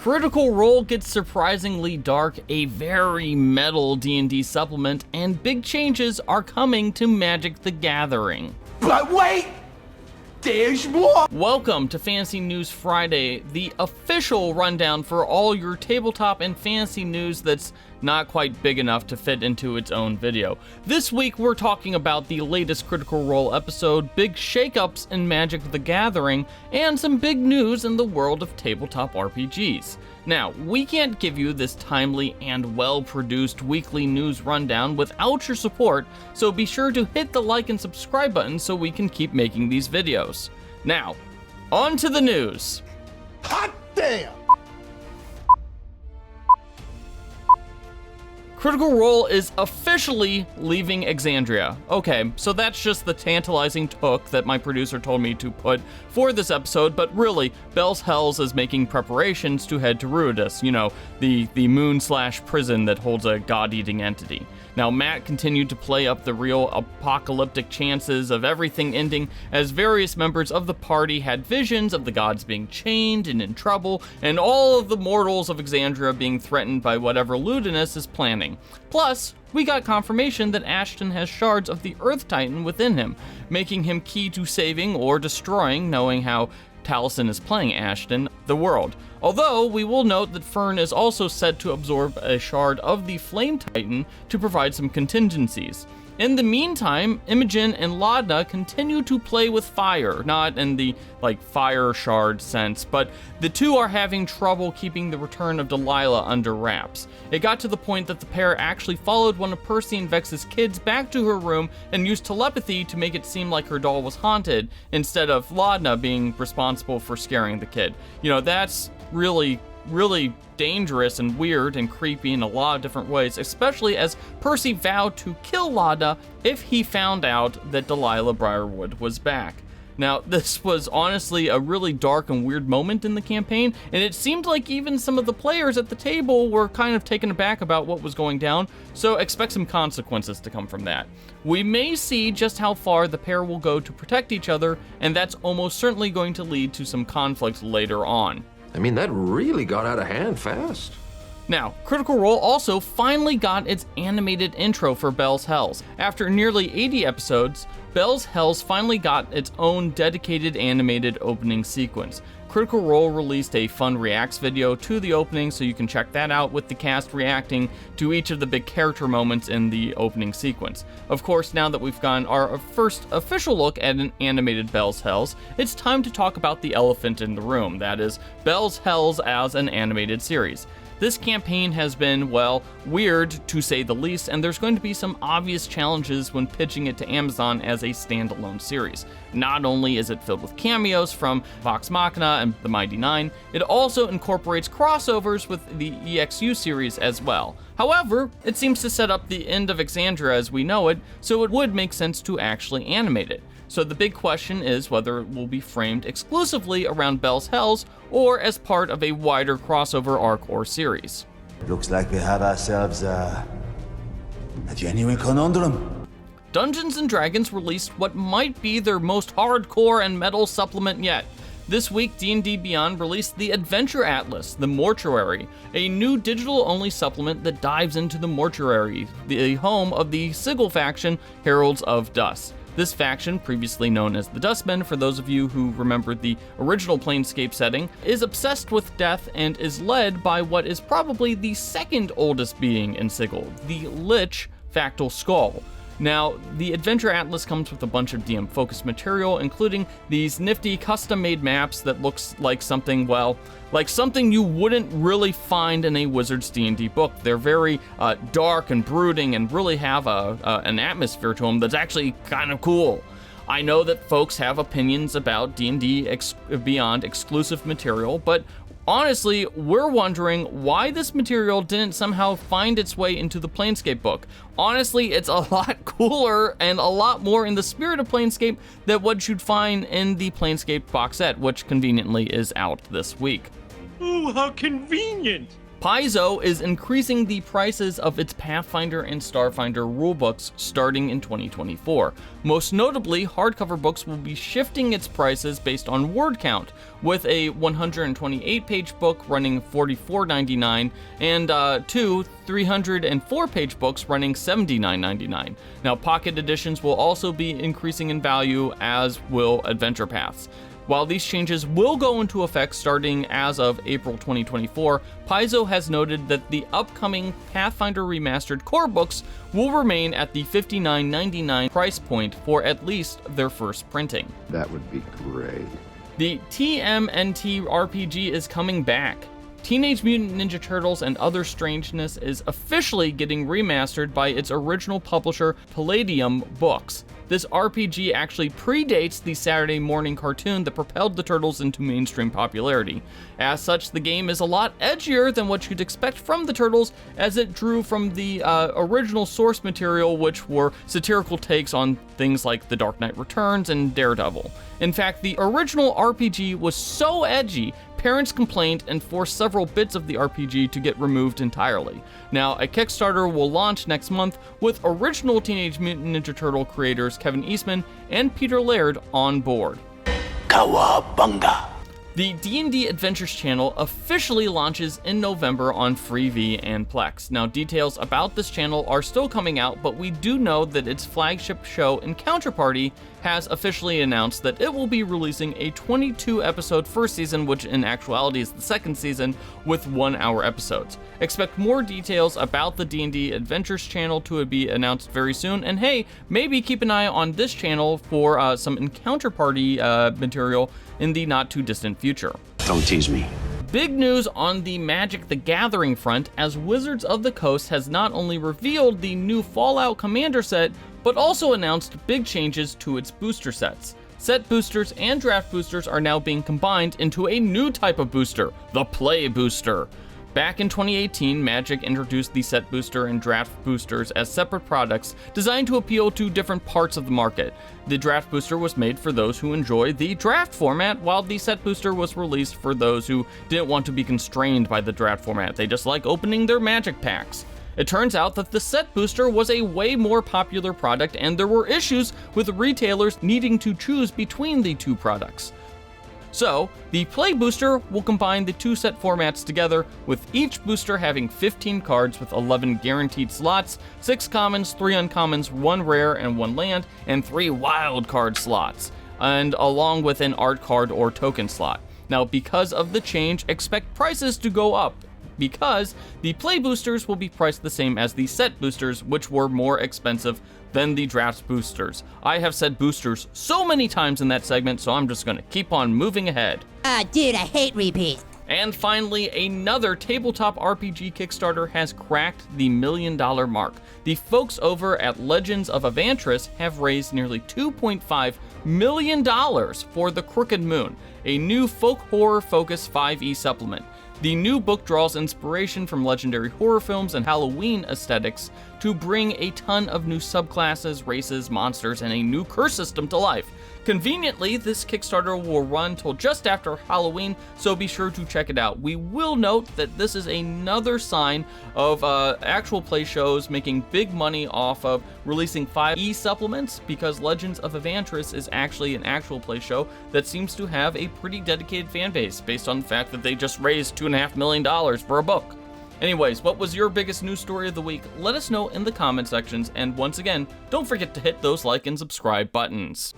Critical Role gets surprisingly dark, a very metal D&D supplement, and big changes are coming to Magic the Gathering. But wait! There's more! Welcome to Fantasy News Friday, the official rundown for all your tabletop and fantasy news that's not quite big enough to fit into its own video. This week we're talking about the latest Critical Role episode, big shakeups in Magic the Gathering, and some big news in the world of tabletop RPGs. Now, we can't give you this timely and well-produced weekly news rundown without your support, so be sure to hit the like and subscribe button so we can keep making these videos. Now, on to the news. Hot damn! Critical Role is officially leaving Exandria. Okay, so that's just the tantalizing hook that my producer told me to put for this episode, but really, Bell's Hells is making preparations to head to Ruidus, you know, the moon/prison that holds a god-eating entity. Now, Matt continued to play up the real apocalyptic chances of everything ending as various members of the party had visions of the gods being chained and in trouble, and all of the mortals of Exandria being threatened by whatever Ludinus is planning. Plus, we got confirmation that Ashton has shards of the Earth Titan within him, making him key to saving or destroying, knowing how Taliesin is playing Ashton, the world. Although, we will note that Fern is also said to absorb a shard of the Flame Titan to provide some contingencies. In the meantime, Imogen and Laudna continue to play with fire, not in the, fire shard sense, but the two are having trouble keeping the return of Delilah under wraps. It got to the point that the pair actually followed one of Percy and Vex's kids back to her room and used telepathy to make it seem like her doll was haunted, instead of Laudna being responsible for scaring the kid. You know, that's really dangerous and weird and creepy in a lot of different ways, especially as Percy vowed to kill Laudna if he found out that Delilah Briarwood was back. Now, this was honestly a really dark and weird moment in the campaign, and it seemed like even some of the players at the table were kind of taken aback about what was going down, so expect some consequences to come from that. We may see just how far the pair will go to protect each other, and that's almost certainly going to lead to some conflict later on. I mean, that really got out of hand fast. Now, Critical Role also finally got its animated intro for Bell's Hells. After nearly 80 episodes, Bell's Hells finally got its own dedicated animated opening sequence. Critical Role released a fun reacts video to the opening, so you can check that out with the cast reacting to each of the big character moments in the opening sequence. Of course, now that we've gotten our first official look at an animated Bell's Hells, it's time to talk about the elephant in the room, that is, Bell's Hells as an animated series. This campaign has been, well, weird to say the least, and there's going to be some obvious challenges when pitching it to Amazon as a standalone series. Not only is it filled with cameos from Vox Machina and the Mighty Nine, it also incorporates crossovers with the EXU series as well. However, it seems to set up the end of Exandria as we know it, so it would make sense to actually animate it. So the big question is whether it will be framed exclusively around Bell's Hells or as part of a wider crossover arc or series. Looks like we have ourselves a genuine conundrum. Dungeons & Dragons released what might be their most hardcore and metal supplement yet. This week, D&D Beyond released the Adventure Atlas, The Mortuary, a new digital-only supplement that dives into the Mortuary, the home of the Sigil faction, Heralds of Dust. This faction, previously known as the Dustmen for those of you who remember the original Planescape setting, is obsessed with death and is led by what is probably the second oldest being in Sigil, the Lich Fractal Skull. Now, the Adventure Atlas comes with a bunch of DM-focused material, including these nifty custom-made maps that looks like something, well, like something you wouldn't really find in a Wizards D&D book. They're very dark and brooding and really have an atmosphere to them that's actually kind of cool. I know that folks have opinions about D&D Beyond exclusive material, but honestly, we're wondering why this material didn't somehow find its way into the Planescape book. Honestly, it's a lot cooler and a lot more in the spirit of Planescape than what you'd find in the Planescape box set, which conveniently is out this week. Oh, how convenient! Paizo is increasing the prices of its Pathfinder and Starfinder rulebooks starting in 2024. Most notably, hardcover books will be shifting its prices based on word count, with a 128-page book running $44.99 and two 304-page books running $79.99. Now, pocket editions will also be increasing in value, as will adventure paths. While these changes will go into effect starting as of April 2024, Paizo has noted that the upcoming Pathfinder Remastered core books will remain at the $59.99 price point for at least their first printing. That would be great. The TMNT RPG is coming back. Teenage Mutant Ninja Turtles and Other Strangeness is officially getting remastered by its original publisher, Palladium Books. This RPG actually predates the Saturday morning cartoon that propelled the Turtles into mainstream popularity. As such, the game is a lot edgier than what you'd expect from the Turtles, as it drew from the original source material, which were satirical takes on things like The Dark Knight Returns and Daredevil. In fact, the original RPG was so edgy, parents complained and forced several bits of the RPG to get removed entirely. Now, a Kickstarter will launch next month with original Teenage Mutant Ninja Turtle creators Kevin Eastman and Peter Laird on board. Kawabunga. The D&D Adventures channel officially launches in November on Freevee and Plex. Now, details about this channel are still coming out, but we do know that its flagship show, Encounter Party, has officially announced that it will be releasing a 22-episode first season, which in actuality is the second season, with 1-hour episodes. Expect more details about the D&D Adventures channel to be announced very soon, and hey, maybe keep an eye on this channel for some Encounter Party material in the not-too-distant future. Don't tease me. Big news on the Magic the Gathering front, as Wizards of the Coast has not only revealed the new Fallout Commander set, but also announced big changes to its booster sets. Set boosters and draft boosters are now being combined into a new type of booster, the Play Booster. Back in 2018, Magic introduced the set booster and draft boosters as separate products designed to appeal to different parts of the market. The draft booster was made for those who enjoy the draft format, while the set booster was released for those who didn't want to be constrained by the draft format. They just like opening their Magic packs. It turns out that the set booster was a way more popular product, and there were issues with retailers needing to choose between the two products. So, the Play Booster will combine the two set formats together, with each booster having 15 cards with 11 guaranteed slots, 6 commons, 3 uncommons, 1 rare and 1 land, and 3 wild card slots, and along with an art card or token slot. Now, because of the change, expect prices to go up, because the Play Boosters will be priced the same as the set boosters, which were more expensive than the draft boosters. I have said boosters so many times in that segment, so I'm just gonna keep on moving ahead. Dude, I hate repeats. And finally, another tabletop RPG Kickstarter has cracked the $1 million mark. The folks over at Legends of Evantris have raised nearly $2.5 million for The Crooked Moon, a new folk horror focused 5e supplement. The new book draws inspiration from legendary horror films and Halloween aesthetics to bring a ton of new subclasses, races, monsters, and a new curse system to life. Conveniently, this Kickstarter will run till just after Halloween, so be sure to check it out. We will note that this is another sign of actual play shows making big money off of releasing 5e supplements, because Legends of Evantris is actually an actual play show that seems to have a pretty dedicated fan base based on the fact that they just raised $2.5 million for a book. Anyways, what was your biggest news story of the week? Let us know in the comment sections, and once again, don't forget to hit those like and subscribe buttons.